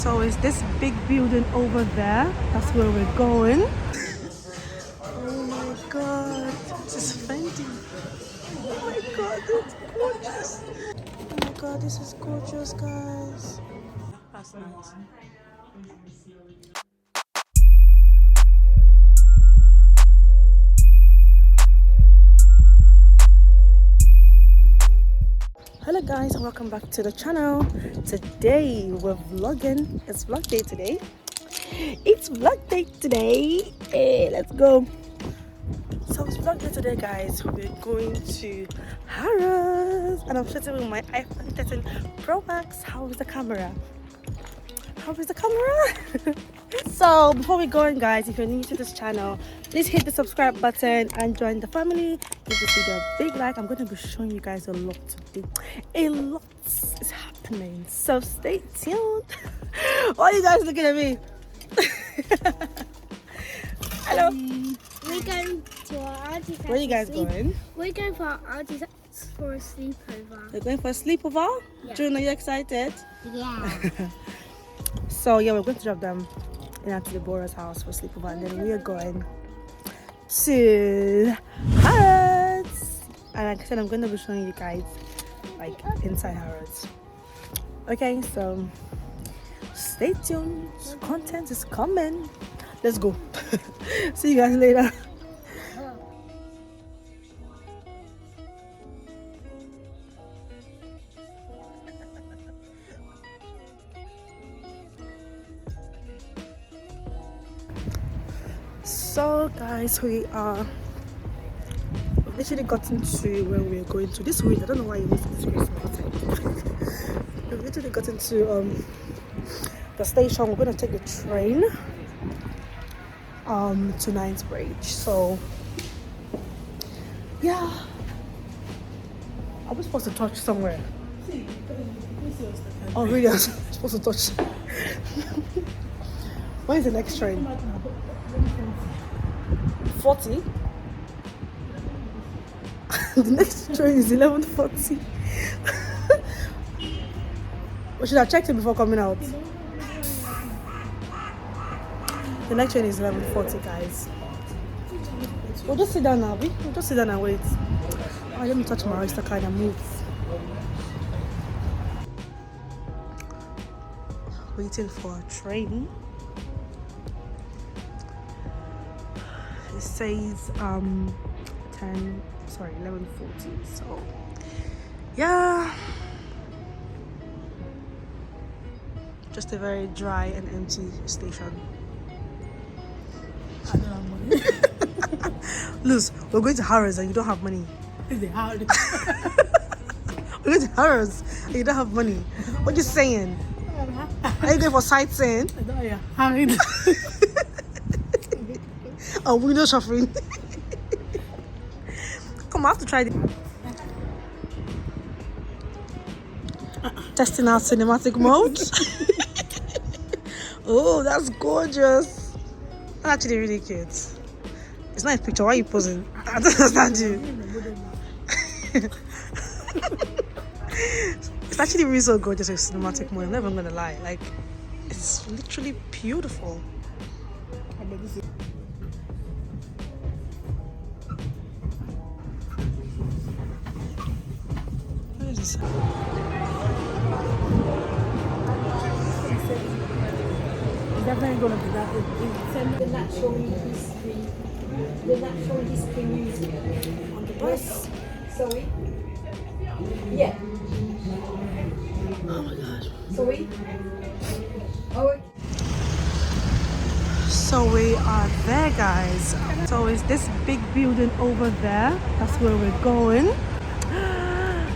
So is this big building over there? That's where we're going. Oh my god, this is Fendi. Oh my god, it's gorgeous. Oh my god, this is gorgeous, guys. That's nice. Hello guys, and welcome back to the channel. Today we're vlogging. It's vlog day today. It's vlog day today. Hey, let's go. So it's vlog day today, guys. We're going to Harrods, and I'm shooting with my iPhone 13 Pro Max. How is the camera? How is the camera? So before we go in, guys, if you're new to this channel, please hit the subscribe button and join the family. Give this video a big like. I'm going to be showing you guys a lot today. A lot is happening, so stay tuned. Why are you guys looking at me? Hello. We're going to our auntie's house. Where are you guys going? We're going for our auntie's house for a sleepover. You're going for a sleepover? Yeah. June, are you excited? Yeah. So yeah, we're going to drop them in Auntie Deborah's house for sleepover, and then we are going to Harrods. And like I said, I'm going to be showing you guys like inside Harrods. Okay, so stay tuned. Content is coming. Let's go. See you guys later. So guys, we've literally gotten to where we're going to. This week, I don't know why you missed this week. We've literally gotten to the station. We're gonna take the train to Knightsbridge. So yeah, I was supposed to touch somewhere. Oh really? I was supposed to touch. When is the next train? 40. The next train is 11:40. We should have checked it before coming out. The next train is 11:40, guys. We'll just sit down now. We'll just sit down and wait. Oh, let me touch my oyster card and move. Waiting for a train. It says 11:40, so yeah, just a very dry and empty station. I don't have money. Luz, we're going to Harrods and you don't have money. It's hard. We're going to Harrods and you don't have money. What are you saying? Are you going for sightseeing? I don't know. Hurried. Oh, window shopping. Come on, I have to try this. Testing out cinematic mode. Oh, that's gorgeous. That's actually really cute. It's not a picture. Why are you posing? I don't understand you. It's actually really so gorgeous with cinematic mode. I'm never gonna lie. Like, it's literally beautiful. What is this? It's definitely going to be that. It's The Natural History Museum. On the bus. Sorry? Yeah. Oh my gosh. Sorry? Oh, So we are there, guys. So is this big building over there? That's where we're going.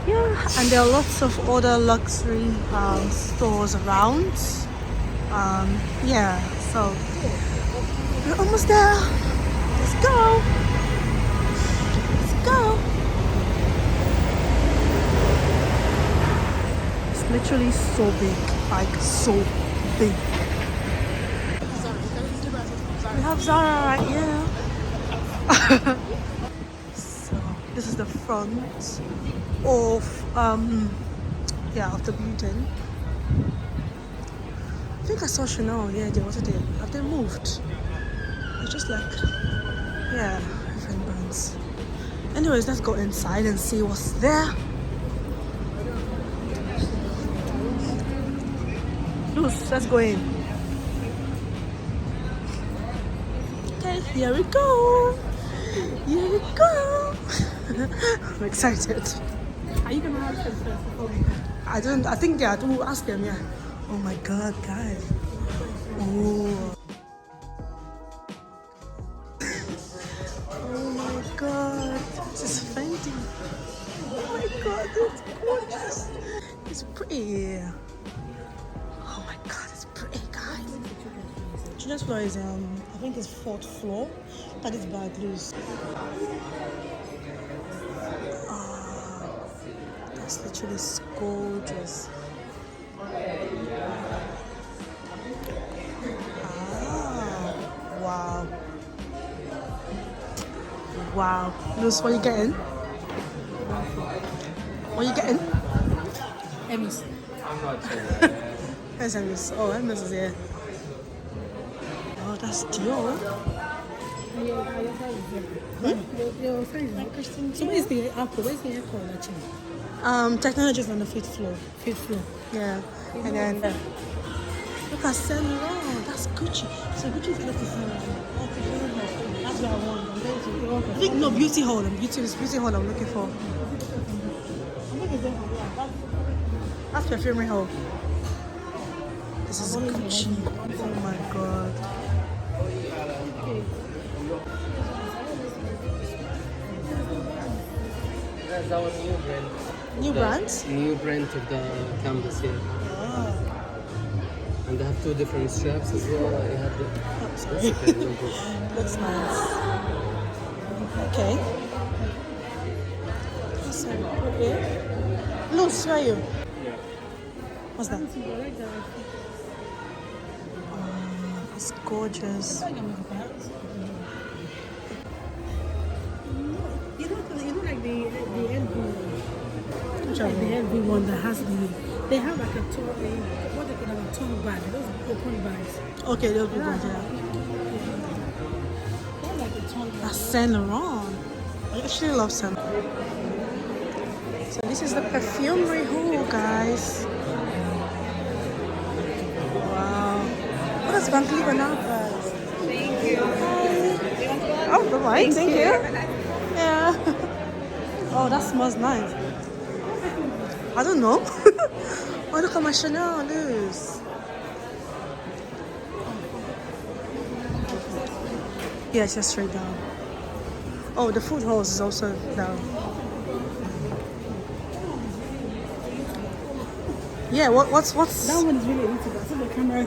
Yeah, and there are lots of other luxury stores around. Yeah, so we're almost there. Let's go. Let's go. It's literally so big, like so big. We have Zara right here. So this is the front of of the building. I think I saw Chanel. Yeah, they was there. Have they moved? It's just like, yeah, different brands. Anyways, let's go inside and see what's there. Loose, let's go in. Okay, here we go. Here we go. I'm excited. Are you gonna have this first before we go? I think yeah, we'll ask them, yeah. Oh my god, guys. Oh. Oh my god. This is Fenty. Oh my god, it's gorgeous. It's pretty. Oh my god, it's pretty, guys. Children's floor is I think it's 4th floor. That is bad news. That's literally gorgeous. Wow. Wow. Luz, what are you getting? What are you getting? Emmys. Where's Hermes? Oh, Hermes is here. Oh, that's Dior. So where's the apple? Where's the apple actually? Technology is on the 5th floor. 5th floor. Yeah. And then look at Saint Laurent. That's Gucci. So Gucci is close to Saint Laurent. That's what I want. I'm going to. I think no beauty hall. Beauty hall. I'm looking for. That's perfumery hall. This is Gucci. Oh my god. That's our new brand. New brands? New brand of the canvas here. And they have 2 different straps as well. You have the Looks nice. Okay. That's so pretty. Luz, where are you? Yeah. What's that? It's gorgeous. You know like the LV, Which like the one? LV one that has they have like a tour, what they call a tour bag, those open bags. Okay, they'll be good, yeah. They have like a tour bag. That's Saint Laurent. I actually love Saint Laurent. So this is the perfumery hall, guys. Wow. Oh, that's Van Cleef & Arpels. Thank you. Oh, don't mind. Thank you. Yeah. Oh, that smells nice. I don't know. Oh, look at my Chanel, Luz. Yeah, it's just straight down. Oh, the food hall is also down. Yeah, what's That one is really easy, but the camera.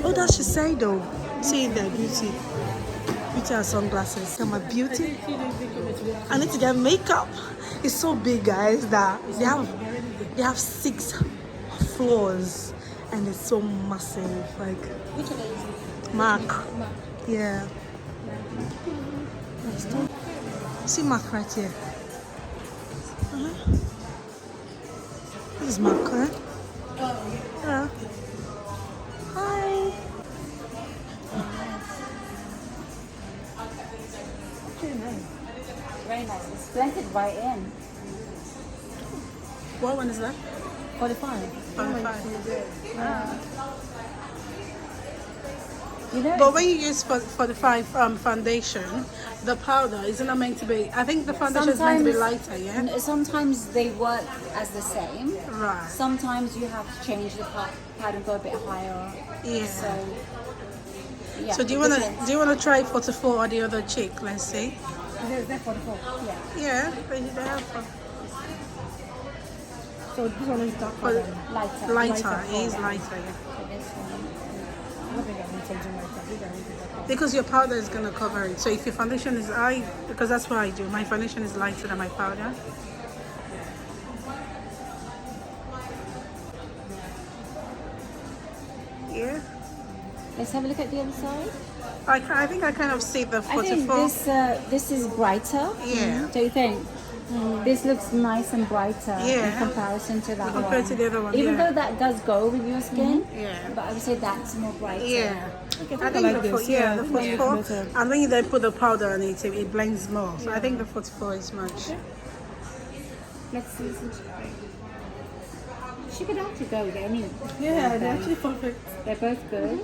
Oh, that should say though. See there, beauty. Beauty and sunglasses. Got my beauty. I need to get makeup. It's so big, guys, that they have 6 floors and it's so massive. Like Which one is it? Mark. Yeah. See Mark right here. This is Mark, huh? Yeah. Hi. Very nice. It's blended right in. What one is that? 45. 45. You know, But when you use 45 foundation, the powder isn't it meant to be? I think the foundation is meant to be lighter, yeah. sometimes they work as the same. Right. Sometimes you have to change the pad and go a bit higher. Yeah. So, yeah. So do you wanna try 44 or the other chick? Let's see. Is that 44? Yeah. Yeah, they have So this one is dark for Lighter. lighter. It is lighter, yeah. So this one. Because your powder is gonna cover it. So if your foundation is because that's what I do. My foundation is lighter than my powder. Yeah. Let's have a look at the other side. I think I kind of see the I think 44. this is brighter. Yeah. Do you think? This looks nice and brighter Yeah. in comparison to that Compared one. to the other one, Even yeah. though that does go with your skin, Yeah. but I would say that's more brighter. Yeah. Okay, I think like the this. yeah, the I think 44, it's better. and when you then put the powder on it, it blends more. So I think the 44 is much. Let's see some. She could actually go with any. Yeah, they're actually perfect. They're both good.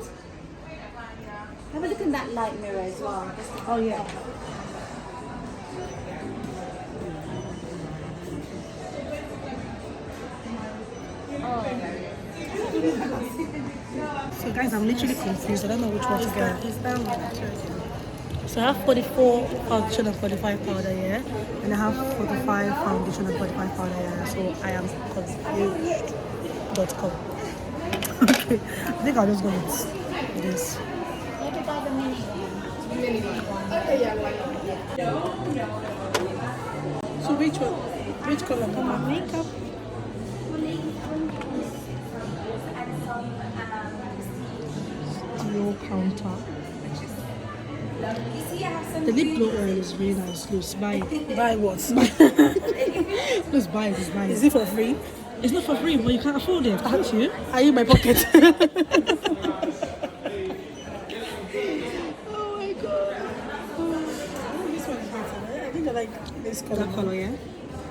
Have a look in that light mirror as well. Oh yeah. So guys, I'm literally confused. I don't know which one to get. Is that one? So I have 44 foundation and 45 powder here, and I have 45 foundation and 45 powder here. So I am confused. .com. Okay, I think I'll just go with this. So which one? Which color? For my makeup, dual counter. The lip glow oil is really nice. Loose, buy it. Buy what? Loose, buy it. Just buy Is it. it for free? It's not for free, but you can't afford it, can't you? Are you in my pocket? Oh my god. This one is better. I think I like this color. That color, yeah?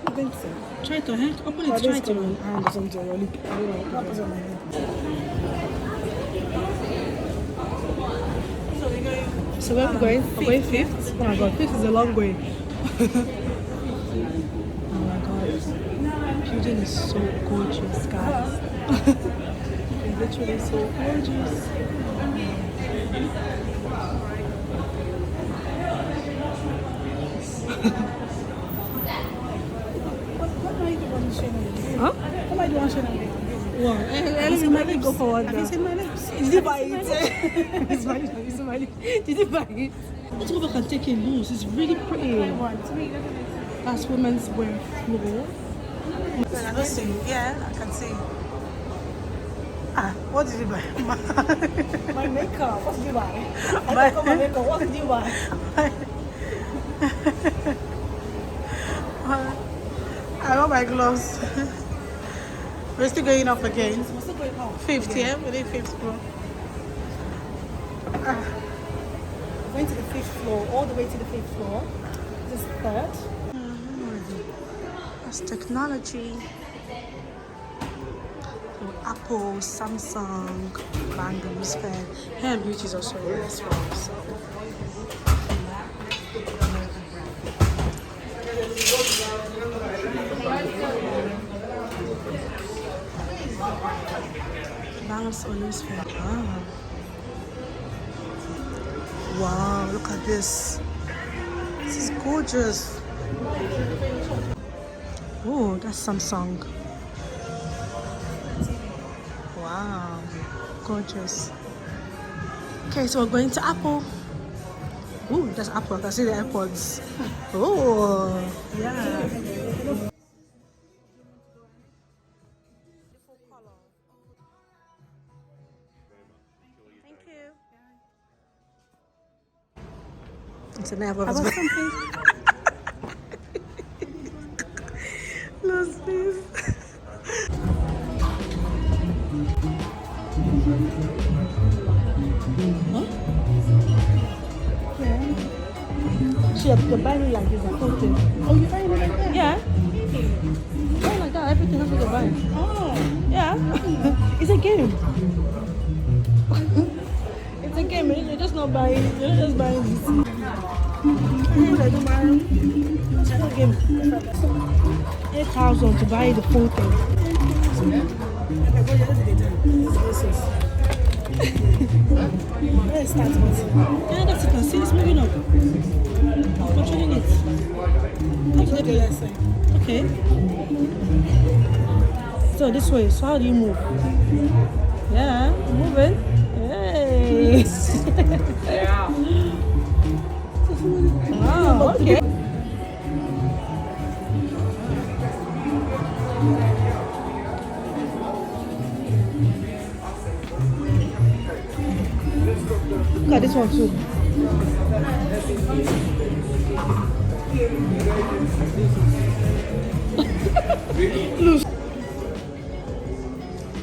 I think so. Try to open it. Or Try this to. color. And or something. Or lip. I don't know. That was on my head. So we're going. So where are we going? We're going fifth. Oh my god, fifth is a long way. Oh my god. Building is so gorgeous, guys. It's literally so gorgeous. What am I the one showing on the video? Huh? What am I the one showing on the video? Wow. Let me go forward. Have you seen my lips? Did you buy it? It's my lips. It's my lips. Did you buy it? Let's go back and take it loose. It's really pretty. That's women's wear floor. I don't see. Yeah, I can see. Ah, what did you buy? My makeup. What did you buy? My- My makeup. What did you buy? I want my gloves. We're still going up again. We're still going out. Fifth, yeah? We need fifth floor. Ah, We're going to the fifth floor, all the way to the fifth floor. This is third. that's technology. So Apple, Samsung, bangles, hair and beauty is also in this one. So. Bangles always fair. Ah. Wow, look at this. This is gorgeous. Oh, that's Samsung. Wow, gorgeous. Okay, so we're going to Apple. Oh, that's Apple. I can see the AirPods. Oh, yeah. Thank you. It's a never. Lost this. So you're buying it like this, like whole thing. Oh, you're buying it like that? Yeah. Buying like that, everything that's what you're buying. Oh. Yeah. It's a game. It's a game. You're just not buying. You're not just buying this. I don't buy. It's a game. 8,000 to buy the full thing. Let's start with. Yeah, that's it. And see, it's moving up. I'm controlling it. Okay, let's say. Okay. So this way. So how do you move? Yeah, moving. Hey. Yeah. Wow. Okay. Look at this one too.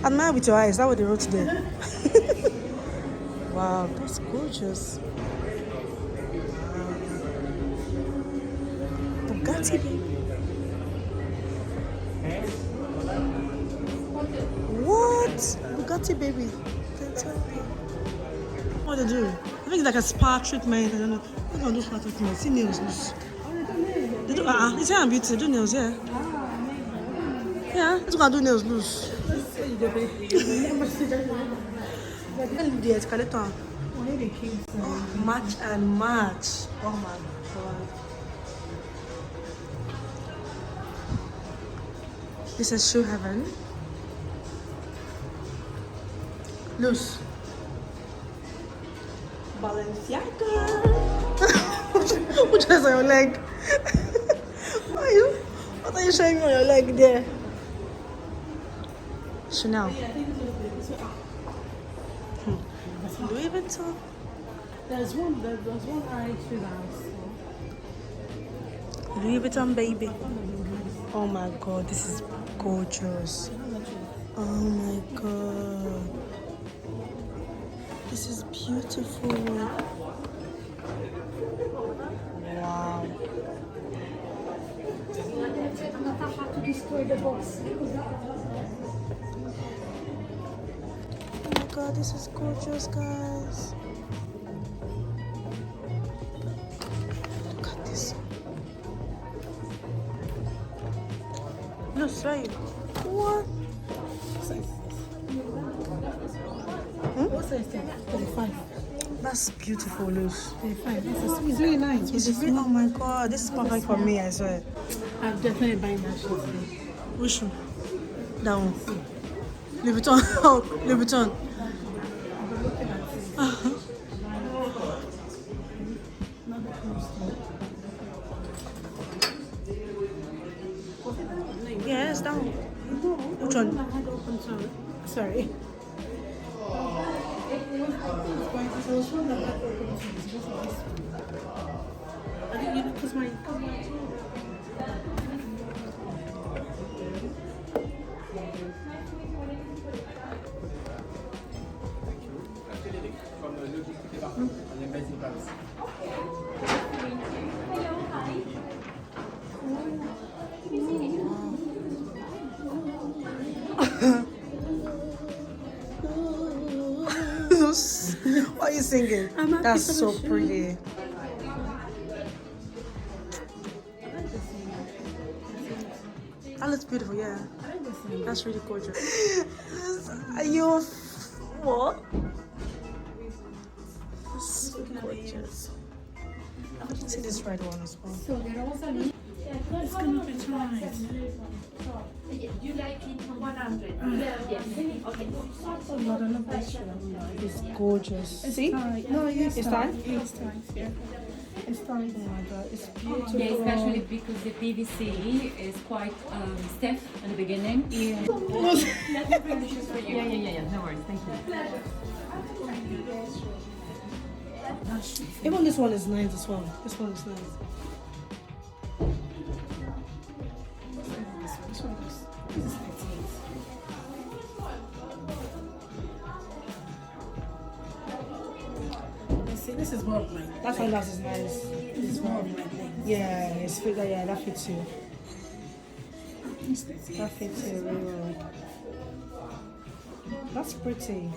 Admire with your eyes. Is that what they wrote today? Wow, that's gorgeous. Bugatti, baby. What? Bugatti, baby. What do they do? I think it's like a spa treatment. I don't know. They're gonna do spa treatment. See nails loose. They do. It's hair and beauty. They do nails. Yeah. Yeah. It's gonna do nails loose. The escalator. Match and match. Oh my god. This is shoe heaven. Loose. Balenciaga. Which is on your leg? What are you showing on your leg there? Chanel. Louis Vuitton. There's one I should have. Louis Vuitton, baby. Oh my god, this is gorgeous. Oh my god. This is beautiful. Wow. Oh my god, this is gorgeous, guys. Look at this. No, sorry. What? What size is that? 35. That's beautiful, Luz. 35. It's really nice. It's really, oh my god, this is perfect for me, I swear. I'm definitely buying that shit today. Which one? That one. Louis Vuitton. Oh, Louis Vuitton. Yes, that one. Which one? Sorry. I think you know, because my What are you singing? That's so pretty. That looks beautiful, yeah. That's really gorgeous. Are you what? That's so gorgeous. I can see this red one as well. it's gonna be nice. You like it 100? Yes. Okay. Oh Lord, I love this shirt. It's gorgeous. See? Tight. No, it's It's tight. tight? It's tight, yeah. It's tight. Oh my god, it's beautiful. Yeah, especially because the PVC is quite stiff in the beginning. Yeah. Let me bring the shoes for you. Yeah. No worries. Thank you. Even this one is nice as well. This one is nice. This is 38. See, this is more of my. That one is nice. This is more of my legs. Yeah, it's fit. Yeah, that fits you. It's 38. That fits you really well. That's pretty.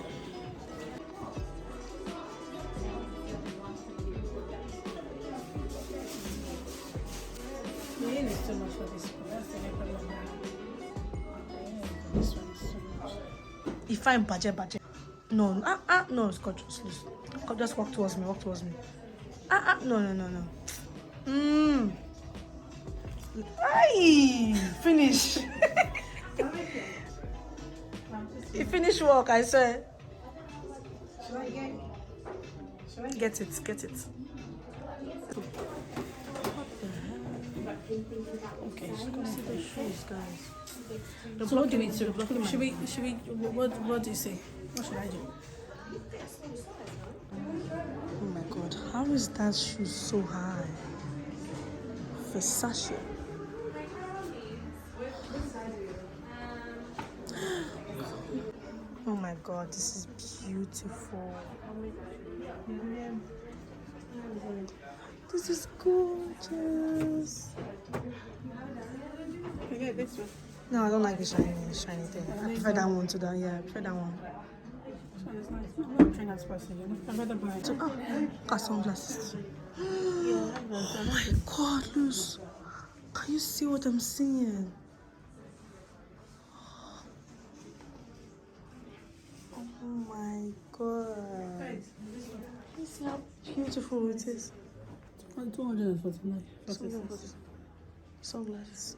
The yen is too much for this one. That's the only problem. This one is too much. If I'm budget. No, no, it's gorgeous. Just walk towards me. No. Ay, finish. You finish work, I swear. Should I get? Get it. Okay, just gonna see the shoes, guys. So what do you mean? Should we? What do you say? What should I do? Oh my god, how is that shoe so high? Versace. Oh my god, this is beautiful. This is gorgeous. Can I get this one? No, I don't like the shiny thing. I prefer that one to that. Yeah, I prefer that one. This one is nice. I'm not trying that spicy. I'd rather buy it. So, got sunglasses. Yeah, Oh my god, Luz. Can you see what I'm seeing? Oh my god. You see how beautiful it is? 249. Sunglasses.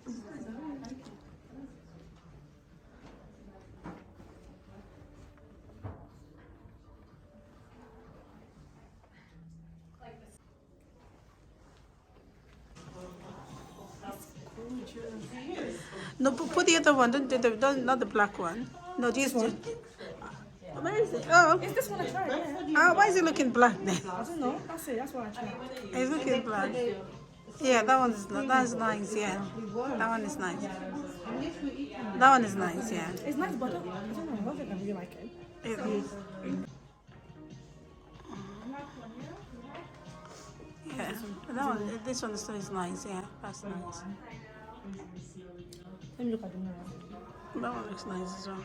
No, put the other one. Don't not the black one. No, this one. Where is it? Oh, Is this one I tried? Yeah. why is it looking black then? I don't know. That's it. That's what I tried. It's looking black. Yeah, that's nice. Yeah, that one is nice. That one is nice. Yeah. It's nice, but I don't know. I don't think I really like it. It is. Yeah, that one. This one is nice. Yeah, that's nice. Let me look at the mirror. That one looks nice as well.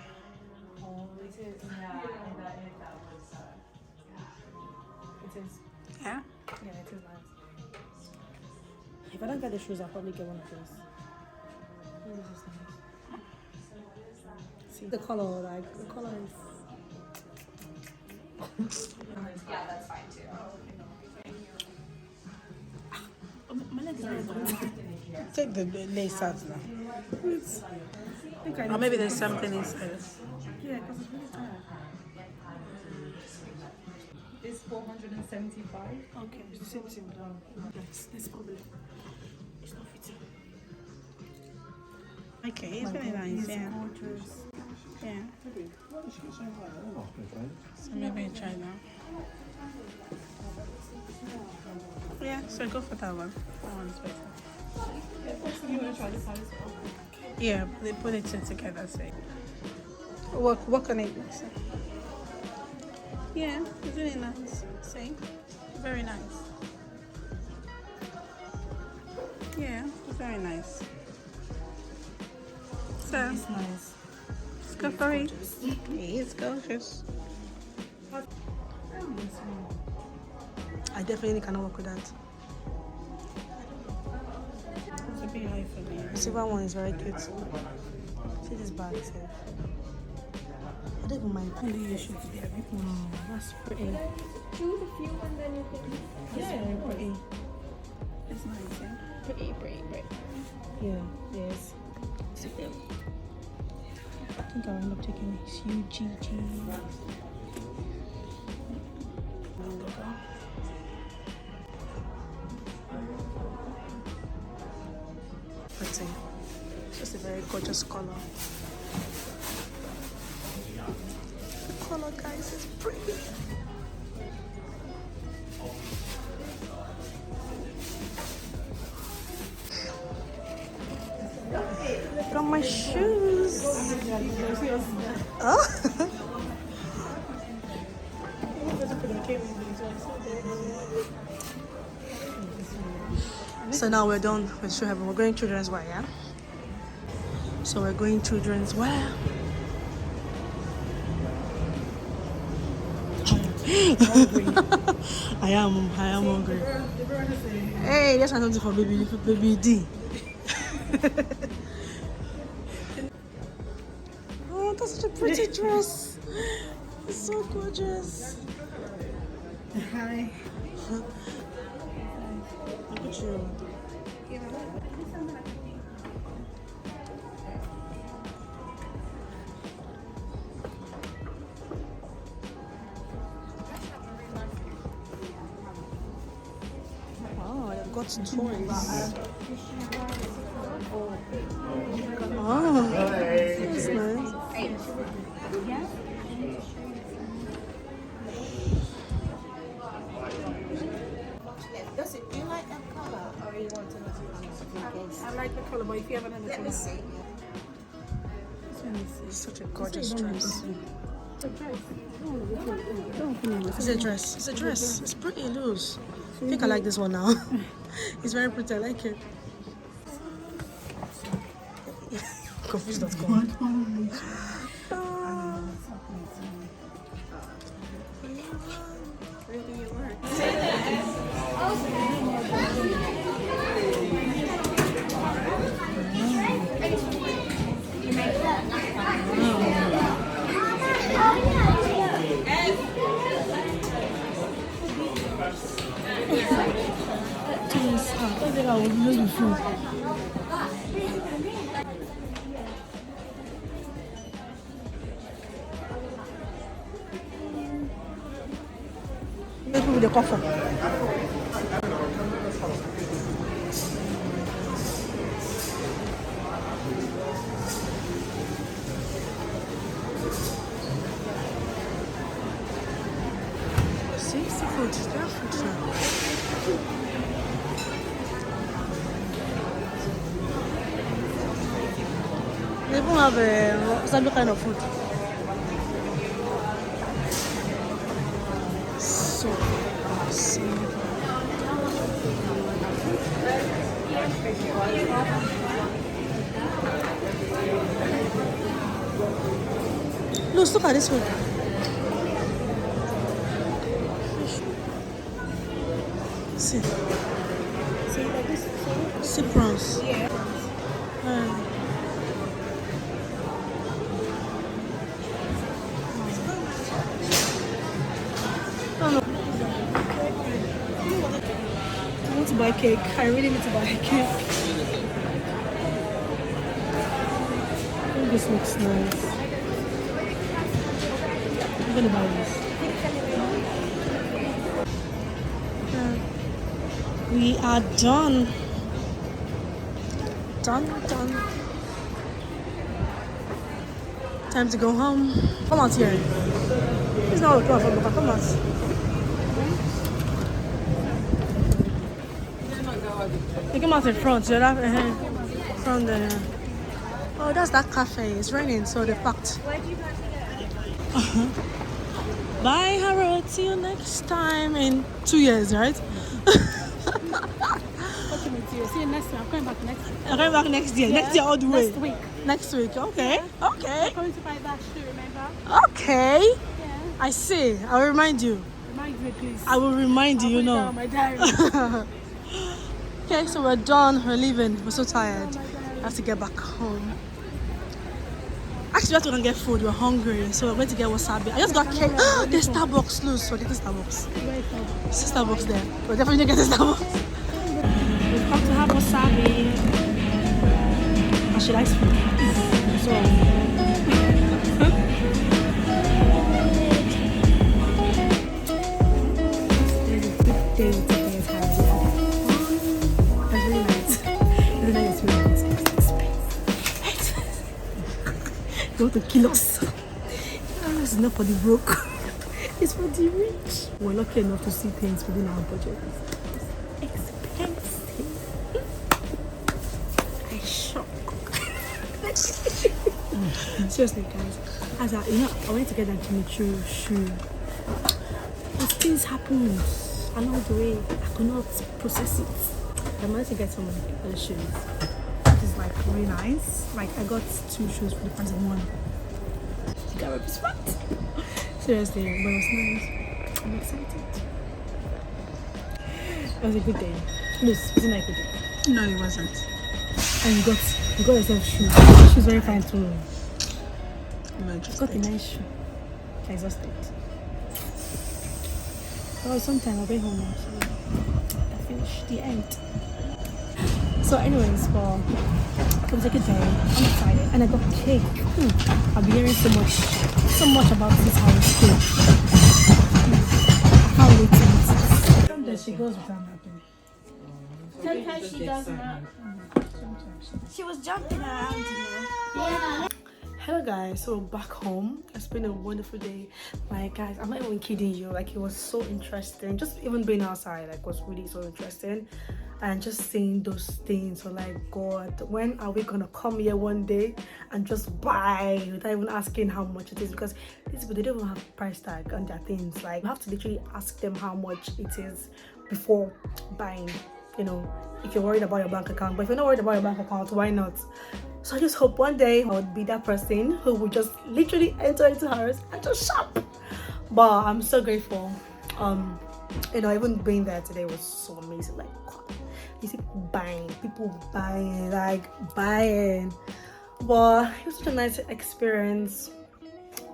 Oh, it is. It is. Yeah. Yeah, it is nice. If I don't get the shoes, I'll probably get one of those. Oh, this is nice. See the color, like the color is. Yeah, that's fine too. My legs are nice. Take the lace out now. I think I Or maybe there's something inside. Yeah, because it's really tight. It's 475. Okay, it's the same thing. That's problem. It's not fitting. Okay, it's really nice. Yeah. Gorgeous. Yeah. So maybe try now. Yeah, so go for that one. That one's better. You want to try this size? Yeah, they put it together, so work on it. So. Yeah, it's really nice. See? Very nice. Yeah, it's very nice. So, It's nice. let's go for it. It's gorgeous. I definitely cannot work with that. It's a bit high for me. The silver one is very cute. See this bag itself. I don't even mind. Only you should be there. No, that's pretty. Choose a few and then you can. Yeah, pretty. It's nice, yeah. Pretty. Yeah, yes. See them. I think I'll end up taking this UGG. Pretty. Just a very gorgeous color. The color, guys, is pretty. Got my shoes. Oh. So now we're done with shoe heaven. We're going children's wear, yeah? So we're going children's wear. I am hungry. Hey, that's something for baby D. Oh, that's such a pretty dress. It's so gorgeous. Hi. Look at you. Wow, I've got toys. Oh, that's nice. Does it? Do you like that color, or you want another color? like the color, but if you haven't had the color. Let me see. Such a gorgeous dress. It's a dress. It's a dress. It's pretty loose. I think I like this one now. It's very pretty. I like it. Confused.com. People with the coffin. See, seafood. Is there food here? They don't have some kind of food. So simple. Look at this one. See. See prawns. Yeah. I want to buy cake. I really need to buy a cake. Oh, this looks nice. I'm gonna buy this. We are done. Done. Time to go home. Come out here. It's not a problem. Come out. You come out in front. You're not from there. Oh, that's that cafe. It's raining, so they packed. Bye, Harrods. See you next time in 2 years, right? See you next time. I'm coming back next week. I'm coming back next year. Yeah. Next year all the way. Next week. Next week. Okay. Yeah. Okay. I'm going to buy that shoe, remember? Okay. Yeah. I see. I will remind you. Remind me, please. I will remind you, you know. I'll put it down on my diary. Okay, so we're done. We're leaving. We're so tired. I have to get back home. Actually, we have to go and get food. We're hungry, so we're going to get wasabi. I just got cake. There's Starbucks loose. We're getting Starbucks. There's Starbucks there. We're definitely getting Starbucks. We've come to have wasabi. And she likes food. So. Go to kill us. It's not for the broke. It's for the rich. We're lucky enough to see things within our budget. It's expensive. I shock. Seriously, guys. As I went to get that Jimmy Choo shoe. But things happened along the way. I could not process it. I managed to get some other shoes. It's like really nice. Like I got 2 shoes for the price of 1. You got a spot. Seriously, but it was nice. I'm excited. It was a good day. Luce, wasn't it a good day? No, it wasn't. And you got yourself shoes. She's very fine too. You got a nice shoe. I'm exhausted. Oh, sometime I'll be home now. So I finished the end. So anyways, well, it was a good day. I'm excited. And I got cake. I've been hearing so much about this house cake. I can't wait to eat it. Sometimes she goes without napping. Sometimes she does not. She was jumping around, you know. Yeah. Hello guys, so back home. It's been a wonderful day. Like guys, I'm not even kidding you. Like it was so interesting. Just even being outside, like was really so interesting. and just seeing those things. So like, God, when are we gonna come here one day and just buy without even asking how much it is? Because these people, they don't even have price tag on their things. Like, you have to literally ask them how much it is before buying, you know, if you're worried about your bank account. But if you're not worried about your bank account, why not? So I just hope one day I would be that person who would just literally enter into Harrods and just shop. But I'm so grateful. You know, even being there today was so amazing. Like, you see people buying, like buying. But it was such a nice experience.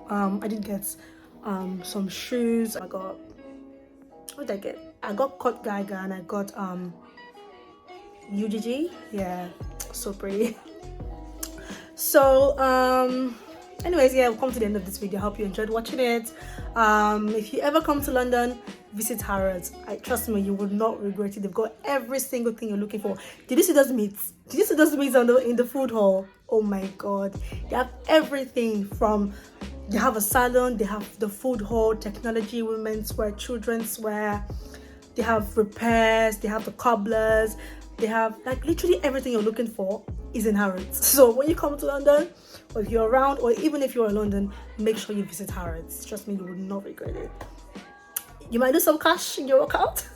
I did get some shoes. I got, what did I get? I got Cut Geiger and I got UGG. Yeah, so pretty. So anyways, yeah, we've come to the end of this video. I hope you enjoyed watching it. If you ever come to London, visit Harrods. Trust me, you would not regret it. They've got every single thing you're looking for. Did you see those meats? Did you see those meats in the food hall? Oh my God, they have everything from, they have a salon, they have the food hall, technology, women's wear, children's wear, they have repairs, they have the cobblers, they have like literally everything you're looking for is in Harrods. So when you come to London, or if you're around, or even if you're in London, make sure you visit Harrods. Trust me, you will not regret it. You might lose some cash in your workout,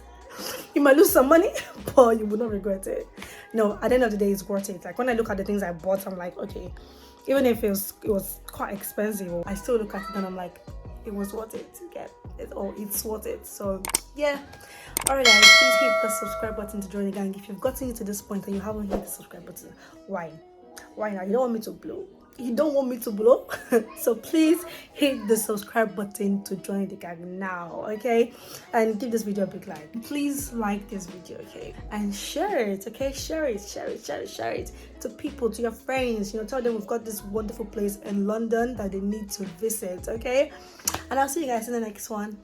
you might lose some money, but you will not regret it. No, at the end of the day, it's worth it. Like when I look at the things I bought, I'm like, okay, even if it was quite expensive, I still look at it and I'm like, it was worth it to get it, or it's worth it. So yeah. Alright guys, please hit the subscribe button to join the gang. If you've gotten to this point and you haven't hit the subscribe button, why now? You don't want me to blow? You don't want me to blow? So please hit the subscribe button to join the gang now, okay? And give this video a big like. Please like this video, okay? And share it, okay? Share it to people, to your friends. You know, tell them we've got this wonderful place in London that they need to visit, okay? And I'll see you guys in the next one.